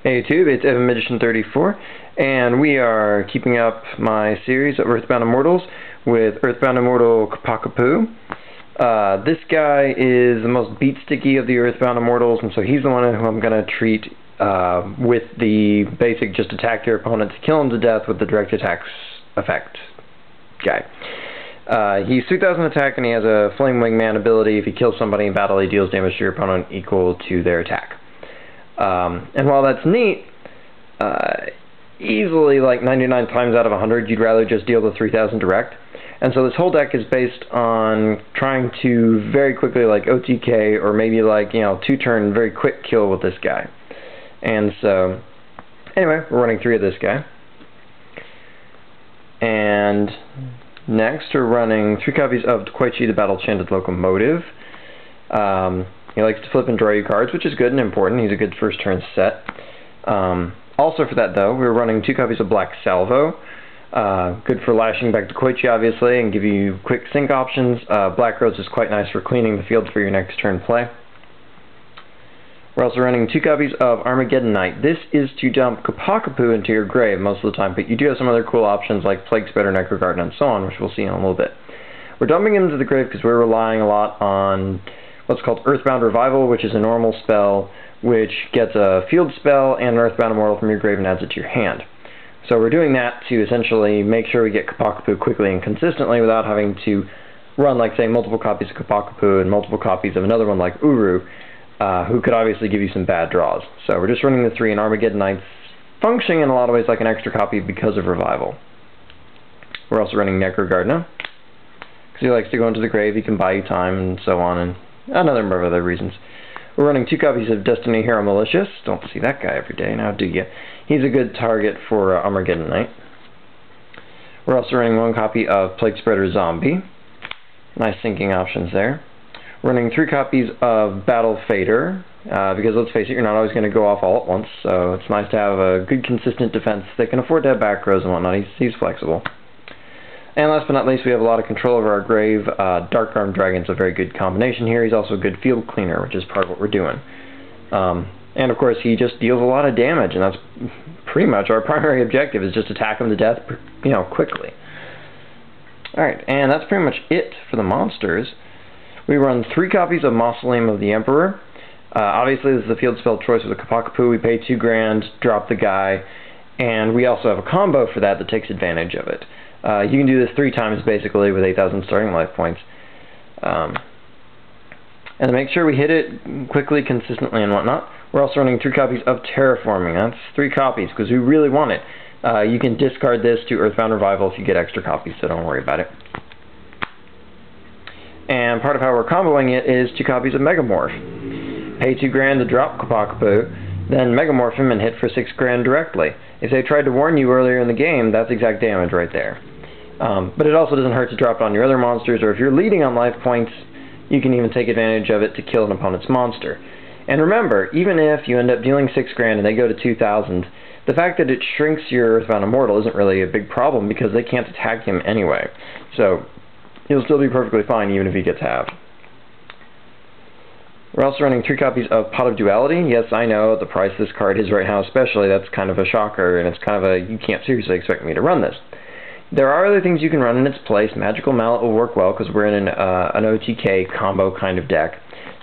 Hey YouTube, it's EvanMagician34, and we are keeping up my series of Earthbound Immortals with Earthbound Immortal Ccapac Apu. This guy is the most beat sticky of the Earthbound Immortals, and so he's the one who I'm going to treat with the basic just attack your opponent to kill him to death with the direct attacks effect guy. He's 3000 attack and he has a Flame Wingman ability. If he kills somebody in battle, he deals damage to your opponent equal to their attack. And while that's neat, easily like 99 times out of 100 you'd rather just deal the 3000 direct. And so this whole deck is based on trying to very quickly like OTK or maybe like, 2-turn very quick kill with this guy. And so, anyway, we're running 3 of this guy. And next we're running 3 copies of Koichi the Battle-Chanted Locomotive. He likes to flip and draw you cards, which is good and important. He's a good first turn set. Also for that though, we're running 2 copies of Black Salvo. Good for lashing back to Koichi obviously and give you quick sync options. Black Rose is quite nice for cleaning the field for your next turn play. We're also running 2 copies of Armageddon Knight. This is to dump Ccapac Apu into your grave most of the time, but you do have some other cool options like Plague Spreader, Necrogarden, and so on, which we'll see in a little bit. We're dumping him into the grave because we're relying a lot on what's called Earthbound Revival, which is a normal spell which gets a field spell and an Earthbound Immortal from your grave and adds it to your hand. So we're doing that to essentially make sure we get Ccapac Apu quickly and consistently without having to run, like, say, multiple copies of Ccapac Apu and multiple copies of another one like Uru, who could obviously give you some bad draws. So we're just running the 3, and Armageddon Knight's functioning in a lot of ways like an extra copy because of Revival. We're also running Necrogarden, because he likes to go into the grave, he can buy you time, and so on, and a number of other reasons. We're running 2 copies of Destiny Hero Malicious. Don't see that guy every day, now do you? He's a good target for Armageddon Knight. We're also running 1 copy of Plague Spreader Zombie. Nice syncing options there. We're running 3 copies of Battle Fader, because let's face it, you're not always going to go off all at once, so it's nice to have a good consistent defense that can afford to have back rows and whatnot. He's flexible. And last but not least, we have a lot of control over our grave. Dark Armed Dragon's a very good combination here. He's also a good field cleaner, which is part of what we're doing. And of course, he just deals a lot of damage, and that's pretty much our primary objective, is just attack him to death, quickly. Alright, and that's pretty much it for the monsters. We run 3 copies of Mausoleum of the Emperor. Obviously, this is a field spell choice with a Ccapac Apu. We pay 2 grand, drop the guy, and we also have a combo for that takes advantage of it. You can do this 3 times basically with 8,000 starting life points. And to make sure we hit it quickly, consistently, and whatnot, we're also running 3 copies of Terraforming. That's 3 copies because we really want it. You can discard this to Earthbound Revival if you get extra copies, so don't worry about it. And part of how we're comboing it is 2 copies of Megamorph. Pay 2 grand to drop Ccapac Apu, then Megamorph him and hit for 6 grand directly. If they tried to warn you earlier in the game, that's exact damage right there. But it also doesn't hurt to drop it on your other monsters, or if you're leading on life points, you can even take advantage of it to kill an opponent's monster. And remember, even if you end up dealing 6 grand and they go to 2,000, the fact that it shrinks your Earthbound Immortal isn't really a big problem because they can't attack him anyway. So he'll still be perfectly fine even if he gets halved. We're also running 3 copies of Pot of Duality. Yes, I know, the price this card is right now especially, that's kind of a shocker, and it's kind of a, you can't seriously expect me to run this. There are other things you can run in its place. Magical Mallet will work well because we're in an OTK combo kind of deck.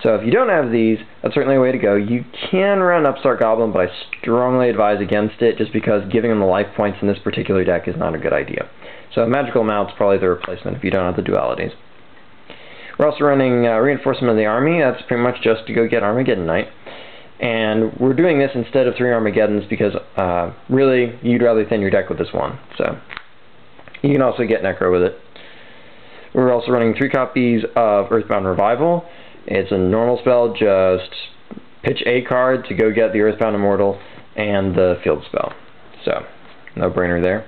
So if you don't have these, that's certainly a way to go. You can run Upstart Goblin, but I strongly advise against it just because giving them the life points in this particular deck is not a good idea. So Magical Mallet's probably the replacement if you don't have the dualities. We're also running Reinforcement of the Army. That's pretty much just to go get Armageddon Knight. And we're doing this instead of 3 Armageddons because really you'd rather thin your deck with this one. So you can also get Necro with it. We're also running 3 copies of Earthbound Revival. It's a normal spell, just pitch a card to go get the Earthbound Immortal and the field spell. So, no brainer there.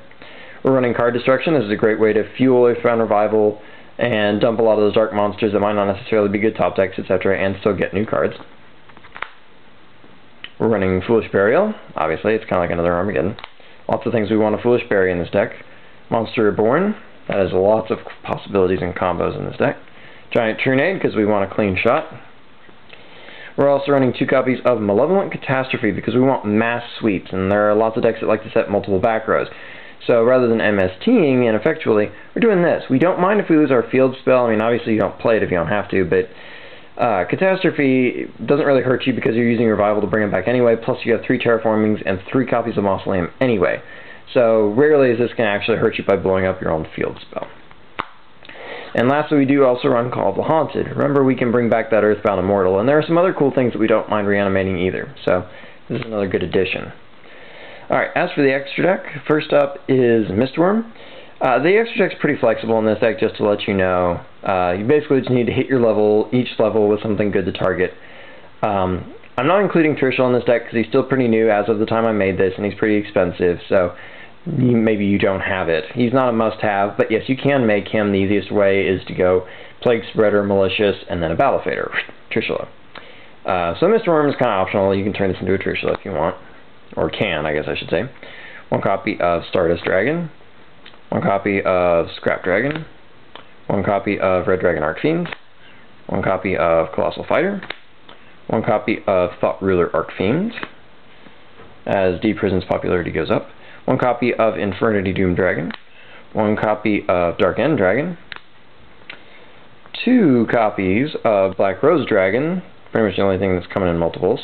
We're running Card Destruction. This is a great way to fuel Earthbound Revival and dump a lot of those dark monsters that might not necessarily be good top decks, etc., and still get new cards. We're running Foolish Burial. Obviously, it's kind of like another Armageddon. Lots of things we want to Foolish Bury in this deck. Monster Reborn. That has lots of possibilities and combos in this deck. Giant Trunade, because we want a clean shot. We're also running 2 copies of Malevolent Catastrophe because we want mass sweeps, and there are lots of decks that like to set multiple back rows. So rather than MSTing ineffectually, we're doing this. We don't mind if we lose our field spell. I mean, obviously you don't play it if you don't have to, but Catastrophe doesn't really hurt you because you're using Revival to bring it back anyway, plus you have 3 Terraformings and 3 copies of Mausoleum anyway. So rarely is this going to actually hurt you by blowing up your own field spell. And lastly, we do also run Call of the Haunted. Remember, we can bring back that Earthbound Immortal, and there are some other cool things that we don't mind reanimating either. So this is another good addition. Alright, as for the extra deck, first up is Mistworm. The extra deck's pretty flexible in this deck, just to let you know. You basically just need to hit your level, each level, with something good to target. I'm not including Trishul in this deck because he's still pretty new as of the time I made this, and he's pretty expensive, so maybe you don't have it. He's not a must-have, but yes, you can make him. The easiest way is to go Plague Spreader, Malicious, and then a Battle Fader, Trishula. So Mistworm is kind of optional. You can turn this into a Trishula if you want. Or can, I guess I should say. 1 copy of Stardust Dragon. 1 copy of Scrap Dragon. 1 copy of Red Dragon Archfiend. 1 copy of Colossal Fighter. 1 copy of Thought Ruler Archfiend. As D Prison's popularity goes up. 1 copy of Infernity Doom Dragon. 1 copy of Dark End Dragon. 2 copies of Black Rose Dragon. Pretty much the only thing that's coming in multiples.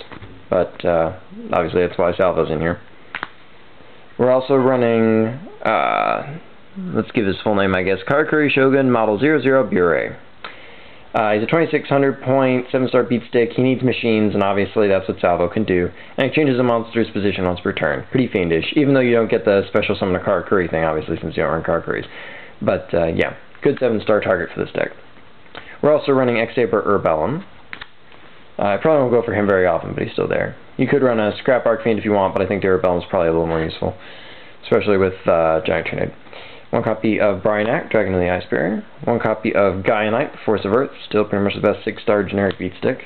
But obviously that's why Salvo's in here. We're also running, let's give his full name, I guess, Karakuri Shogun Model 00 Bure. He's a 2600 point, 7-star beat stick. He needs machines, and obviously that's what Salvo can do. And he changes a monster's position once per turn. Pretty fiendish, even though you don't get the special summon a Karakuri thing, obviously, since you don't run Karakuris. But yeah, good 7-star target for this deck. We're also running Xaber Urbellum. I probably won't go for him very often, but he's still there. You could run a Scrap Archfiend if you want, but I think the Urbellum is probably a little more useful, especially with Giant Tornado. 1 copy of Bryanak, Dragon of the Ice Barrier. 1 copy of Gaia Knight, Force of Earth, still pretty much the best 6-star generic beat stick.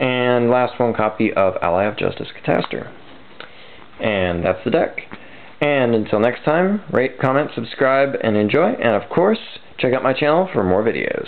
And last 1 copy of Ally of Justice, Catastor. And that's the deck. And until next time, rate, comment, subscribe, and enjoy. And of course, check out my channel for more videos.